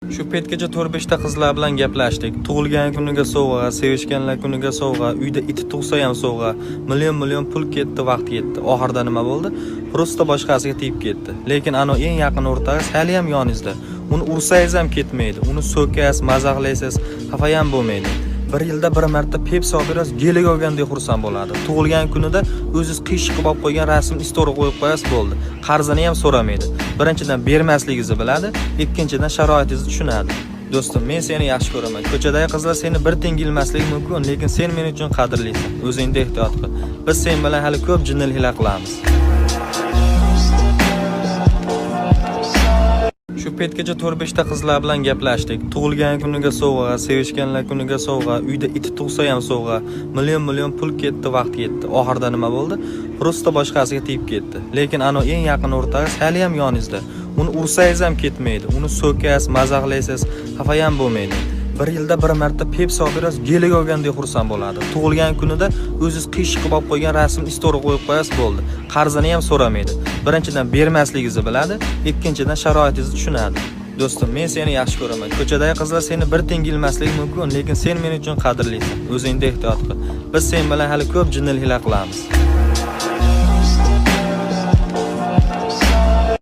Shu petgacha 4-5 ta qizlar bilan gaplashdik. Tug'ilgan kuniga sovg'a, sevishganlar kuniga sovg'a, uyda it tug'sa ham sovg'a. Million pul ketdi, vaqt ketdi. Oxirida nima bo'ldi? Prosta boshqasiga tegib ketdi. Lekin ana eng yaqin o'rtog'ingiz hali ham yoningizda. Uni ursangiz ham ketmaydi. Uni so'kasiz, mazaxlaysiz, xafa ham bo'lmaydi. Bir yilda bir marta Pepsi olib berasiz, gelig olgandek xursand bo'ladi. Tug'ilgan kunida o'zingiz qiyshiq qilib olib qo'ygan rasm story qo'yib qo'yasiz bo'ldi. Qarzini ham so'ramaydi. Birinchidan bermasligingizni biladi, ikkinchidan sharoitingizni tushunadi. Do'stim, men seni yaxshi ko'raman. Ko'chadagi qizlar seni bir tenga ilmasligi mumkin, lekin sen men uchun qadrlisan. O'zingni ehtiyot qil. Biz sen bilan hali ko'p jinnil hila qilamiz. Shu petgacha 4-5 ta qizlar bilan gaplashdik. Tug'ilgan kuniga sovg'a, sevishganlar kuniga sovg'a, uyda it tug'sa ham sovg'a. Million pul ketdi, vaqt ketdi. Oxirida nima bo'ldi? Prosta boshqasiga tegib ketdi. Lekin ana eng yaqin o'rtog'ingiz hali ham yoningizda. Uni ursangiz ham ketmaydi. Uni so'kasiz, mazaxlaysiz, xafa ham bo'lmaydi. Bir yilda bir marta Pepsi olib berasiz, gelig olgandek xursand bo'ladi. Tug'ilgan kunida o'zingiz qiyshiq qilib olib qo'ygan rasm story qo'yib qo'yasiz bo'ldi. Qarzini ham so'ramaydi. Birinchidan bermasligingizni biladi, ikkinchidan sharoitingizni tushunadi. Do'stim, men seni yaxshi ko'raman. Ko'chadagi qizlar seni bir tenga ilmasligi mumkin, lekin sen men uchun qadrlisan. O'zingni ehtiyot qil. Biz sen bilan hali ko'p jinnil hila qilamiz.